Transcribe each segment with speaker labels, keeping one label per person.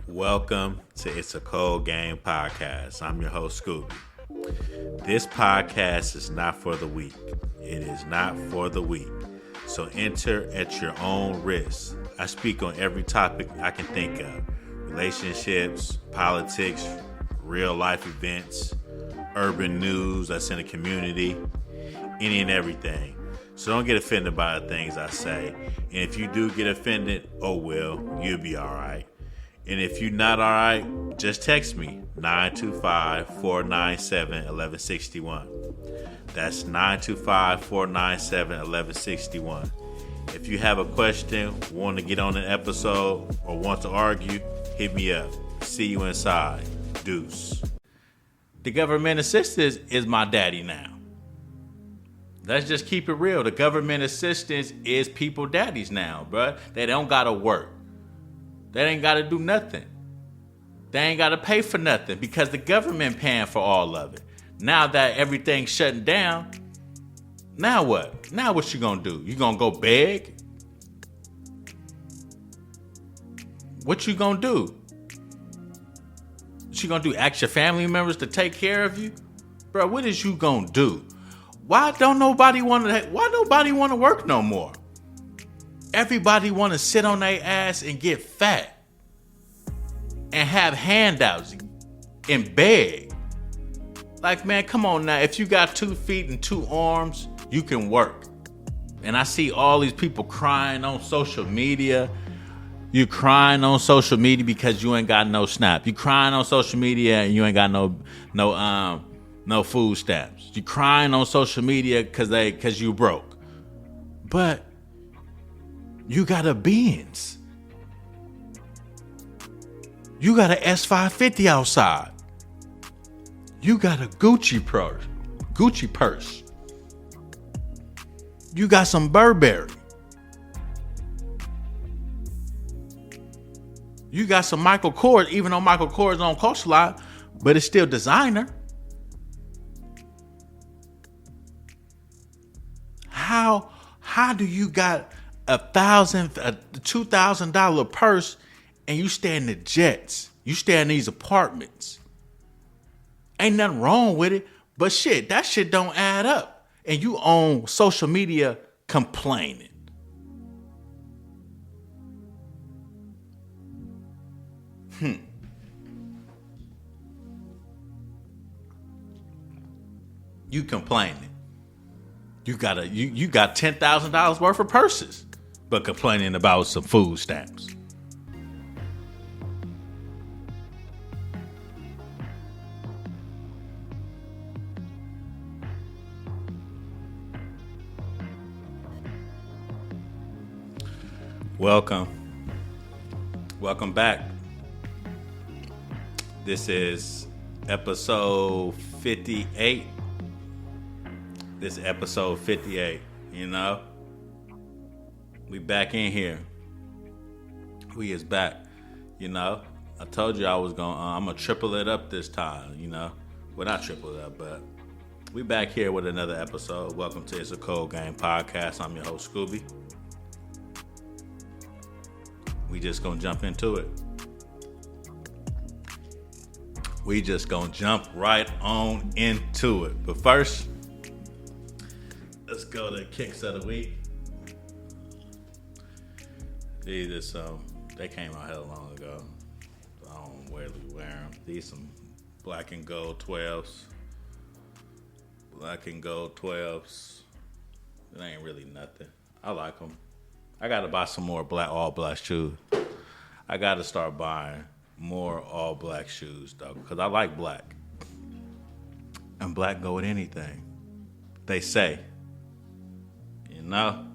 Speaker 1: Welcome to It's a Cold Game podcast. I'm your host, Scooby. This podcast is not for the weak. It is not for the weak. So enter at your own risk. I speak on every topic I can think of. Relationships, politics, real life events, urban news that's in the community, any and everything. So don't get offended by the things I say. And if you do get offended, oh well, you'll be all right. And if you're not all right, just text me, 925-497-1161. That's 925-497-1161. If you have a question, want to get on an episode, or want to argue, hit me up. See you inside. Deuce. The government assistance is my daddy now. Let's just keep it real. The government assistance is people daddies now, bruh. They don't got to work. They ain't got to do nothing. They ain't got to pay for nothing because the government paying for all of it. Now that everything's shutting down, now what? Now what you gonna do? You gonna go beg? What you gonna do? What you gonna do? Ask your family members to take care of you? Bro, what is you gonna do? Why nobody want to work no more? Everybody want to sit on their ass and get fat and have handouts and beg. Like, man, come on now. If you got 2 feet and 2 arms, you can work. And I see all these people crying on social media. You crying on social media because you ain't got no SNAP. You crying on social media and you ain't got no food stamps. You crying on social media because you broke. But you got a Benz. You got an S550 outside. You got a Gucci purse. You got some Burberry. You got some Michael Kors, even though Michael Kors don't cost a lot, but it's still designer. How do you got a $2,000 purse and you stay in the jets? You stay in these apartments. Ain't nothing wrong with it, but shit, that shit don't add up. And you on social media complaining. You complaining. You got $10,000 worth of purses, but complaining about some food stamps. Welcome back. This is episode 58. This is episode 58, you know? We back in here. We is back, you know? I told you I'm gonna triple it up this time, you know? Well, not triple it up, but we back here with another episode. Welcome to It's a Cold Game podcast. I'm your host, Scooby. We just gonna jump into it. We just gonna jump right on into it. But first, let's go to kicks of the week. These they came out hell long ago. I don't really wear them. These some black and gold 12s. Black and gold 12s. It ain't really nothing. I like them. I gotta buy some more all black shoes. I gotta start buying more all black shoes though, because I like black. And black go with anything. They say. You know?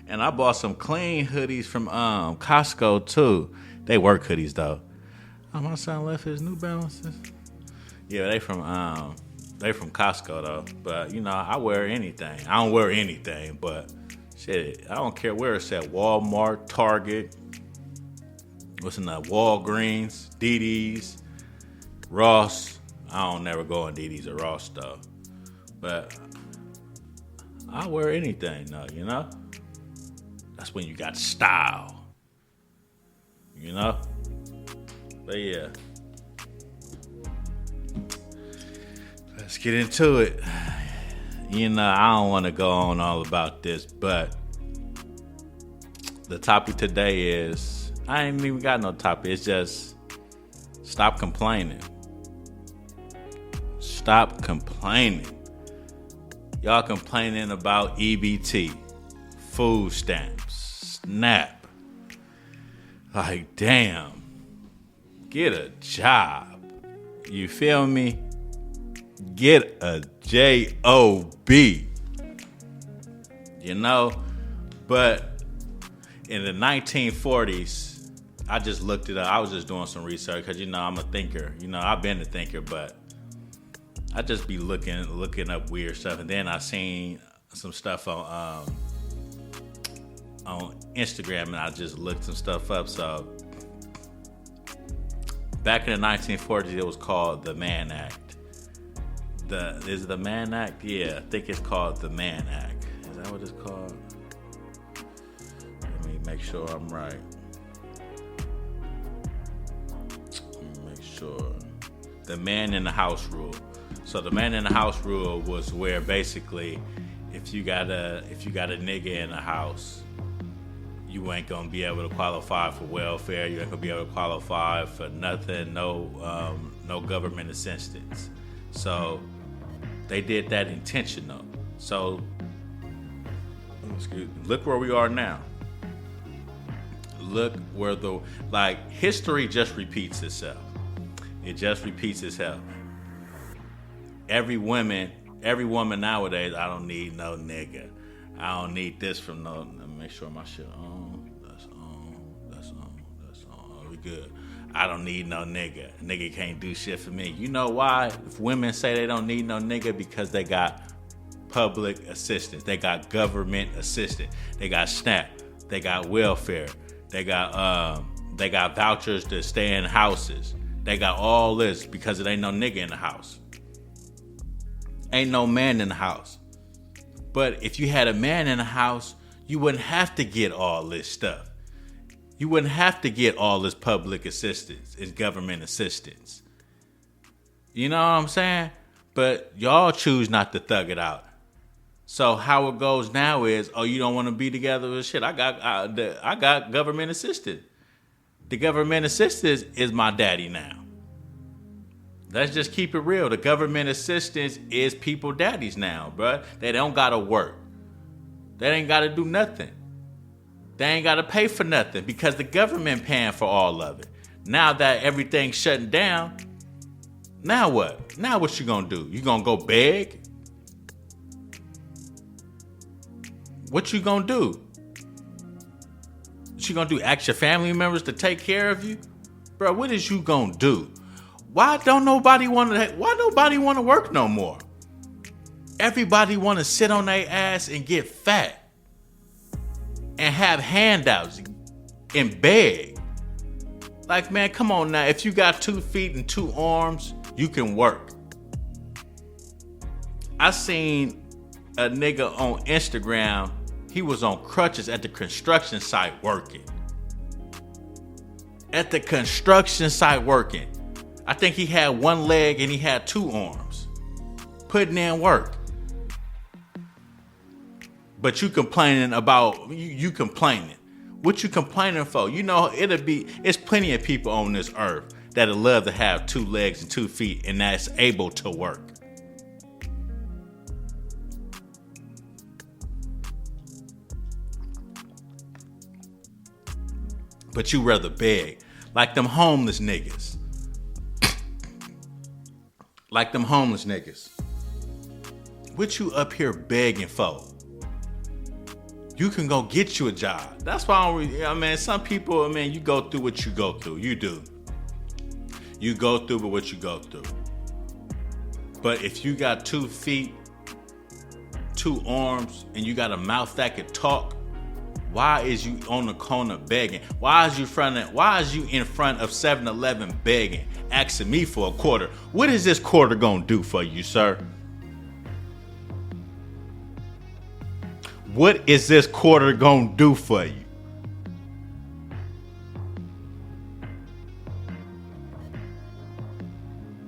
Speaker 1: And I bought some clean hoodies from Costco too. They work hoodies though. Oh, my son left his New Balances. Yeah, they from Costco though. But you know, I wear anything. I don't wear anything, but shit, I don't care where it's at. Walmart, Target, what's in that? Walgreens, DD's, Ross. I don't never go in DD's or Ross though. But I wear anything though, you know? That's when you got style. You know? But yeah. Let's get into it. You know, I don't want to go on all about this, but the topic today is, I ain't even got no topic. It's just stop complaining. Stop complaining. Y'all complaining about EBT, food stamps, SNAP. Like, damn. Get a job. You feel me? Get a J-O-B. You know? But in the 1940s, I just looked it up. I was just doing some research because, you know, I'm a thinker. You know, I've been a thinker, but I just be looking up weird stuff. And then I seen some stuff on Instagram, and I just looked some stuff up. So back in the 1940s, it was called the Mann Act. Is it the Mann Act? Yeah, I think it's called the Mann Act. Is that what it's called? Let me make sure I'm right. Let me make sure. The Man in the House Rule. So the Man in the House Rule was where basically, if you got a nigga in the house, you ain't gonna be able to qualify for welfare. You ain't gonna be able to qualify for nothing. No government assistance. So they did that intentional. So look where we are now. Look where history just repeats itself. It just repeats itself. Every woman nowadays, I don't need no nigga. I don't need this from no. Let me make sure my shit on. That's on. We good. I don't need no nigga. A nigga can't do shit for me. You know why? If women say they don't need no nigga, because they got public assistance. They got government assistance. They got SNAP. They got welfare. They got vouchers to stay in houses. They got all this because it ain't no nigga in the house. Ain't no man in the house. But if you had a man in the house, you wouldn't have to get all this stuff. You wouldn't have to get all this public assistance and government assistance. You know what I'm saying? But y'all choose not to thug it out. So how it goes now is, oh, you don't want to be together with shit. I got government assistance. The government assistance is my daddy now. Let's just keep it real. The government assistance is people daddies now, bruh. They don't gotta work. They ain't gotta do nothing. They ain't gotta pay for nothing because the government paying for all of it. Now that everything's shutting down, now what? Now what you gonna do? You gonna go beg? What you gonna do? What you gonna do? Ask your family members to take care of you? Bro, what is you gonna do? Why nobody want to work no more? Everybody want to sit on their ass and get fat and have handouts and beg. Like, man, come on now. If you got 2 feet and 2 arms, you can work. I seen a nigga on Instagram. He was on crutches at the construction site working. At the construction site working. I think he had 1 leg and he had 2 arms. Putting in work. But you complaining about, you complaining. What you complaining for? You know, it's plenty of people on this earth that'd love to have 2 legs and 2 feet and that's able to work. But you rather beg. Like them homeless niggas. Like them homeless niggas. What you up here begging for? You can go get you a job. That's why some people, you go through what you go through. You do. You go through what you go through. But if you got 2 feet, 2 arms, and you got a mouth that could talk, why is you on the corner begging? Why is you in front of 7-Eleven begging, asking me for a quarter? What is this quarter gonna do for you, sir? What is this quarter gonna do for you?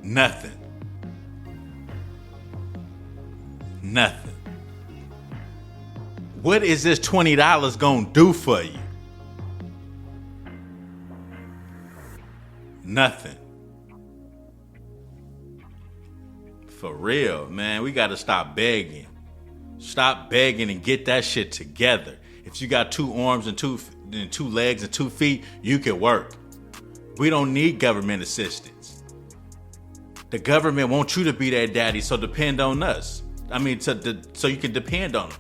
Speaker 1: Nothing. Nothing. What is this $20 gonna do for you? Nothing. For real, man, we gotta stop begging. Stop begging and get that shit together. If you got 2 arms and two legs and 2 feet, you can work. We don't need government assistance. The government wants you to be their daddy, so depend on us. I mean, so you can depend on them.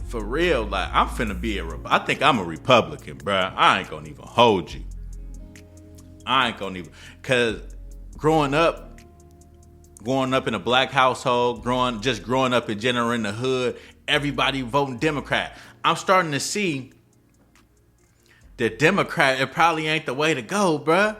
Speaker 1: For real, like, I'm finna be I think I'm a Republican, bruh. I ain't gonna even hold you. Cause growing up in a black household, growing up in general in the hood, everybody voting Democrat. I'm starting to see that Democrat, it probably ain't the way to go, bruh.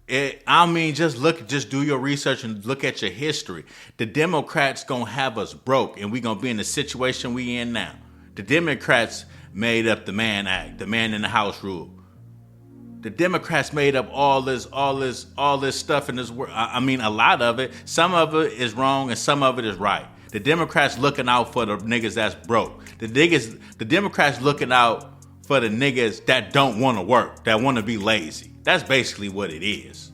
Speaker 1: Just do your research and look at your history. The Democrats gonna have us broke, and we gonna be in the situation we in now. The Democrats made up the Mann Act, the man in the house rule. The Democrats made up all this stuff in this world. I mean, a lot of it. Some of it is wrong, and some of it is right. The Democrats looking out for the niggas that's broke. The Democrats looking out for the niggas that don't want to work, that want to be lazy. That's basically what it is.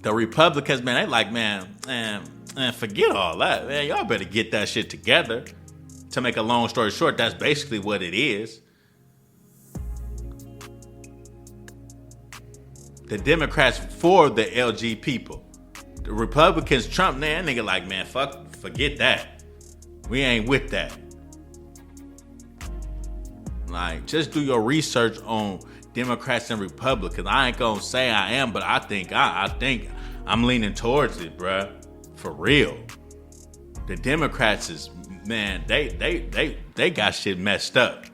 Speaker 1: The Republicans, man, they like, man, forget all that, man. Y'all better get that shit together. To make a long story short, that's basically what it is. The Democrats for the LG people. The Republicans, Trump, man, nigga like, man, forget that. We ain't with that. Like, just do your research on Democrats and Republicans. I ain't gonna say I am, but I think I'm leaning towards it, bruh. For real. The Democrats is, man, they got shit messed up.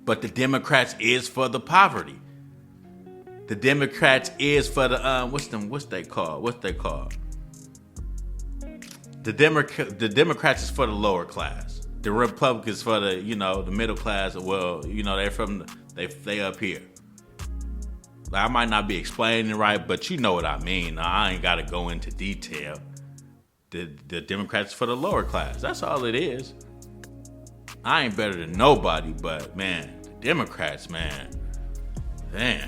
Speaker 1: But the Democrats is for the poverty. The Democrats is for the what's they called? The Democrats is for the lower class. The Republicans for the, the middle class. Well, they up here. Like, I might not be explaining it right, but you know what I mean. I ain't got to go into detail. The Democrats for the lower class. That's all it is. I ain't better than nobody, but man, the Democrats, man, like,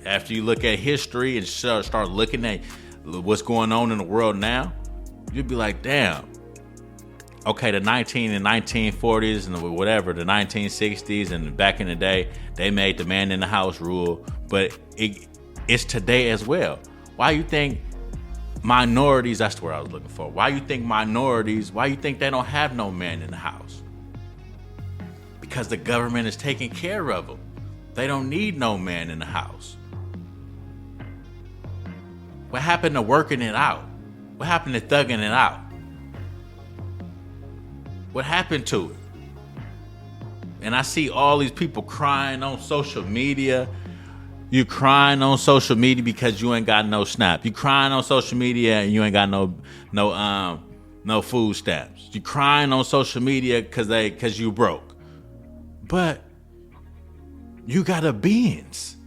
Speaker 1: after you look at history and start looking at what's going on in the world now, you'd be like, damn. Okay, the 1940s and whatever, the 1960s and back in the day, they made the man in the house rule, but it's today as well. Why you think minorities, that's the word I was looking for. Why you think they don't have no man in the house? Because the government is taking care of them. They don't need no man in the house. What happened to working it out? What happened to thugging it out? What happened to it? And I see all these people crying on social media. You crying on social media because you ain't got no SNAP. You crying on social media and you ain't got no food stamps. You crying on social media because you broke. But you got a Benz.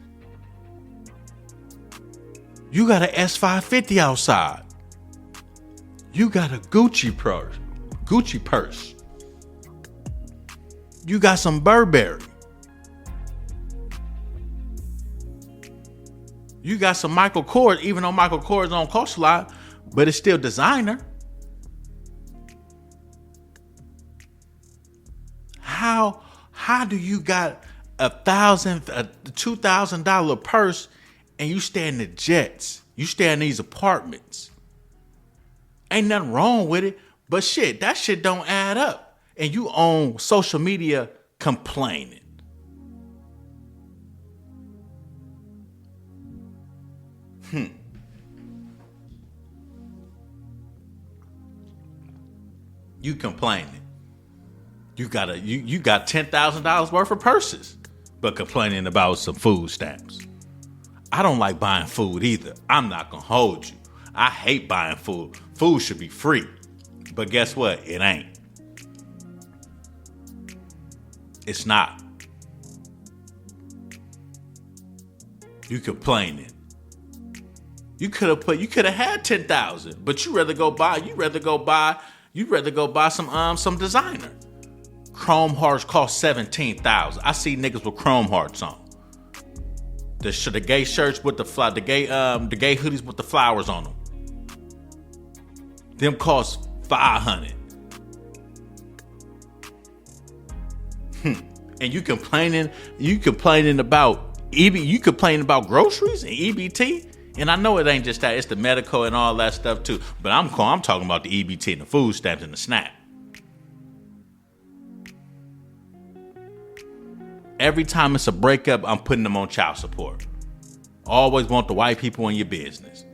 Speaker 1: You got an S550 outside. You got a Gucci purse. You got some Burberry. You got some Michael Kors, even though Michael Kors don't cost a lot, but it's still designer. How do you got a $2,000 purse and you stay in the jets? You stay in these apartments. Ain't nothing wrong with it, but shit, that shit don't add up. And you on social media complaining. You complaining. You got $10,000 worth of purses, but complaining about some food stamps. I don't like buying food either. I'm not gonna hold you. I hate buying food. Food should be free. But guess what? It ain't. It's not. You complaining. You could have had 10,000, but you rather go buy some designer. Chrome hearts cost 17,000. I see niggas with chrome hearts on. The gay shirts with the gay hoodies with the flowers on them. Them cost 500. And you complaining about you complaining about groceries and EBT? And I know it ain't just that, it's the medical and all that stuff too. But I'm talking about the EBT and the food stamps and the SNAP. Every time it's a breakup, I'm putting them on child support. Always want the white people in your business.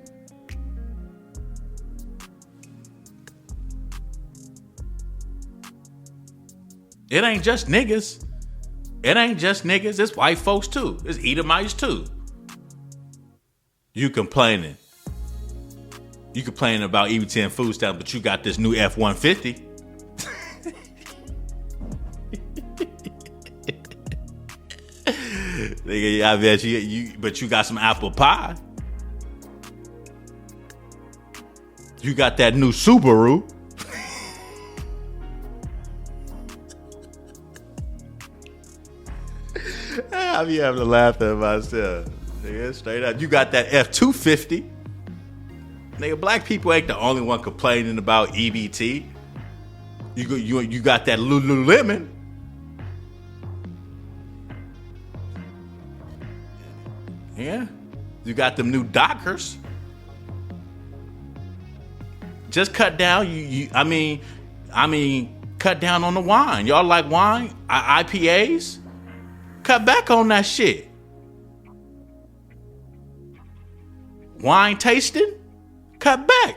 Speaker 1: It ain't just niggas. It's white folks too. It's Edomites too. You complaining about EBT and food stamps, but you got this new F-150. I bet but you got some apple pie. You got that new Subaru. I be having to laugh at myself. Nigga, straight up. You got that F-250. Nigga, black people ain't the only one complaining about EBT. You got that Lululemon. Yeah. You got them new Dockers. Just cut down. Cut down on the wine. Y'all like wine? IPAs? Cut back on that shit. Wine tasting? Cut back.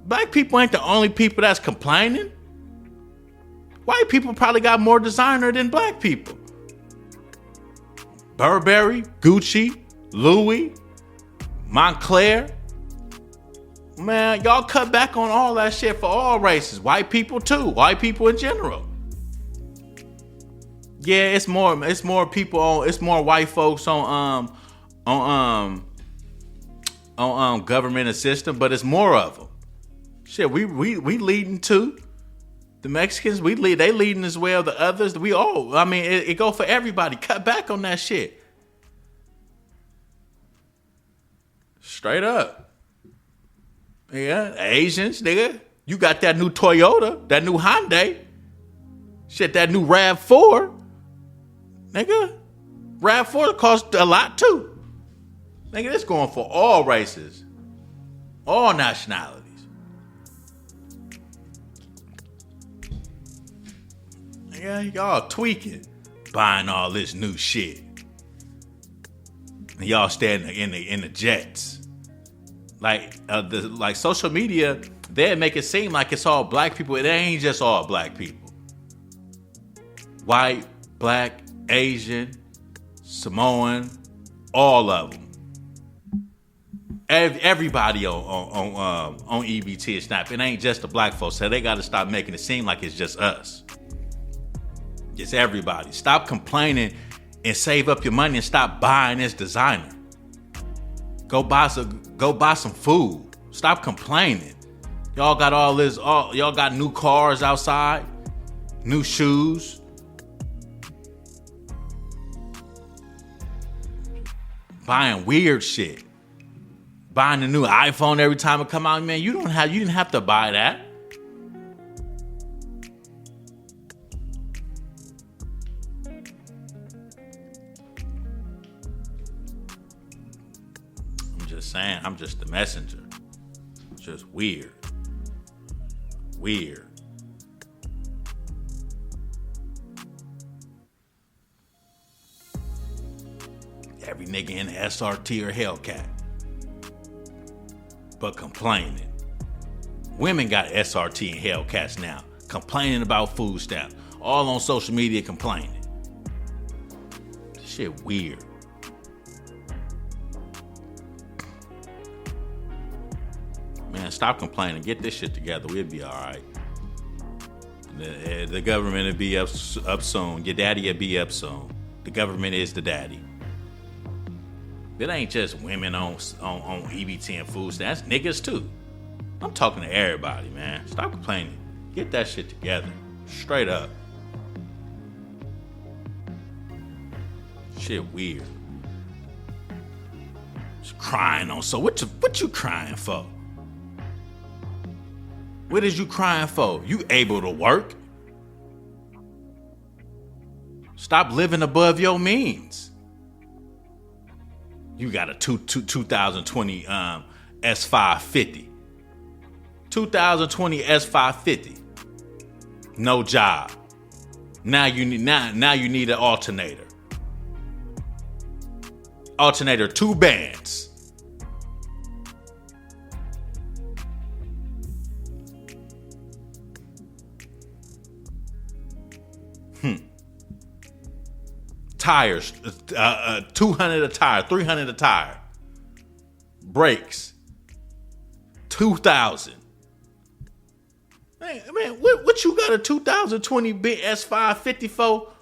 Speaker 1: Black people ain't the only people that's complaining. White people probably got more designer than black people. Burberry, Gucci, Louis, Montclair. Man, y'all cut back on all that shit for all races. White people too. White people in general. Yeah, it's more people on. It's more white folks on government assistance, but it's more of them. Shit, we leading too. The Mexicans, they leading as well. The others, it go for everybody. Cut back on that shit. Straight up. Yeah, Asians, nigga. You got that new Toyota, that new Hyundai. Shit, that new RAV4. Nigga, RAV4 costs a lot too. Nigga, this going for all races. All nationalities. Yeah, y'all tweaking, buying all this new shit, and y'all standing in the jets. Like social media, they make it seem like it's all black people. It ain't just all black people. White, black, Asian, Samoan, all of them. Everybody on EBT and SNAP. It ain't just the black folks. So they got to stop making it seem like it's just us. It's everybody. Stop complaining and save up your money and stop buying this designer. Go buy some food. Stop complaining. Y'all got all this. Y'all got new cars outside, new shoes. Buying weird shit. Buying a new iPhone every time it come out. Man, you didn't have to buy that. Saying I'm just the messenger. Just weird. Every nigga in the SRT or Hellcat, but complaining. Women got SRT and Hellcats now, complaining about food stamps, all on social media complaining. This shit weird. Man, stop complaining. Get this shit together. We'll be all right. The government will be up soon. Your daddy will be up soon. The government is the daddy. It ain't just women on EBT and food stamps. That's niggas too. I'm talking to everybody, man. Stop complaining. Get that shit together. Straight up. Shit weird. Just crying on. So what you crying for? What is you crying for? You able to work? Stop living above your means. You got a 2020 S550. 2020 S550. No job. Now you need an alternator. Alternator 2 bands. Tires, 200 a tire, 300 a tire. Brakes, 2,000. Man, what you got a 2020 big S550 for?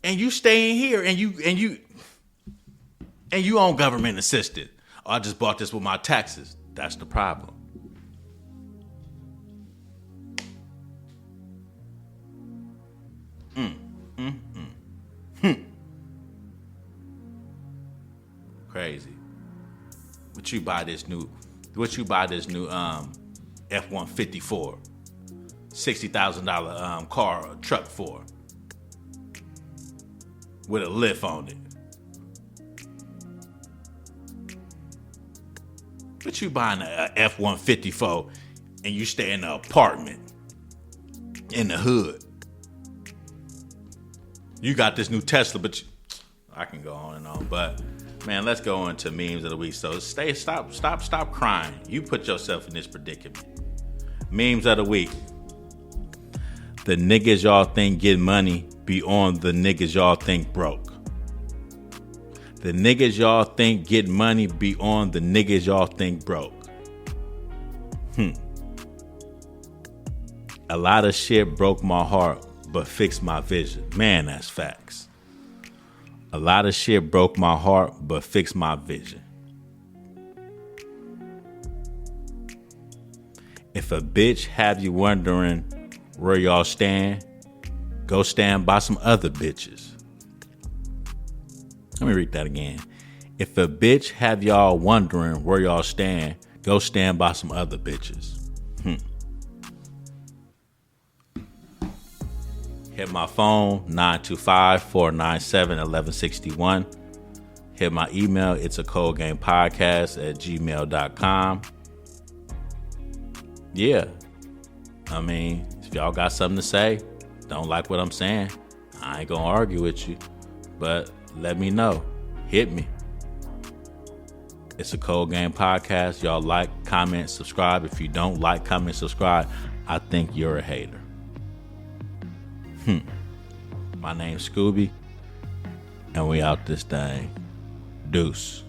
Speaker 1: And you staying here and you on government assistance. Oh, I just bought this with my taxes. That's the problem. Crazy. What you buy this new F-150 for? $60,000 car or truck for? With a lift on it. What you buying a F-150 for and you stay in an apartment in the hood? You got this new Tesla, but I can go on and on, but man, let's go into memes of the week. So stop crying. You put yourself in this predicament. Memes of the week. The niggas y'all think get money be on the niggas y'all think broke. The niggas y'all think get money be on the niggas y'all think broke. A lot of shit broke my heart, but fixed my vision. Man, that's facts. A lot of shit broke my heart, but fixed my vision. If a bitch have you wondering where y'all stand, go stand by some other bitches. Let me read that again. If a bitch have y'all wondering where y'all stand, go stand by some other bitches. Hit my phone, 925-497-1161. Hit my email, it's a cold game podcast at gmail.com. Yeah. I mean, if y'all got something to say, don't like what I'm saying, I ain't gonna argue with you. But let me know. Hit me. It's a cold game podcast. Y'all like, comment, subscribe. If you don't like, comment, subscribe, I think you're a hater. My name's Scooby, and we out this thing. Deuce.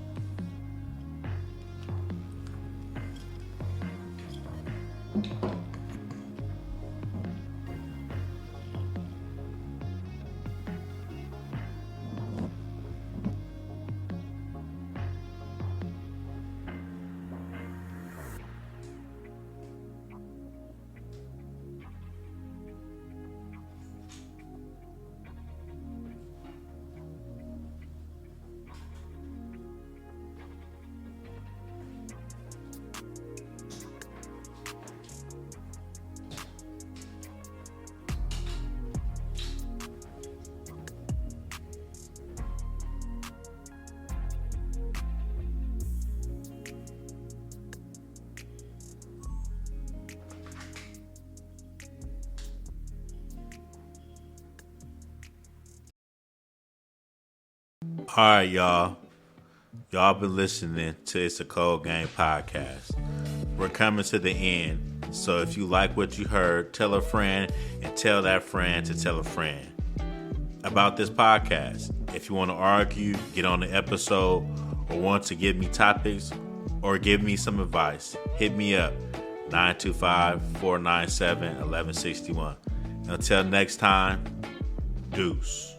Speaker 1: All right, y'all. Y'all been listening to It's a Cold Game podcast. We're coming to the end. So if you like what you heard, tell a friend and tell that friend to tell a friend about this podcast. If you want to argue, get on the episode, or want to give me topics or give me some advice, hit me up, 925-497-1161. Until next time, deuce.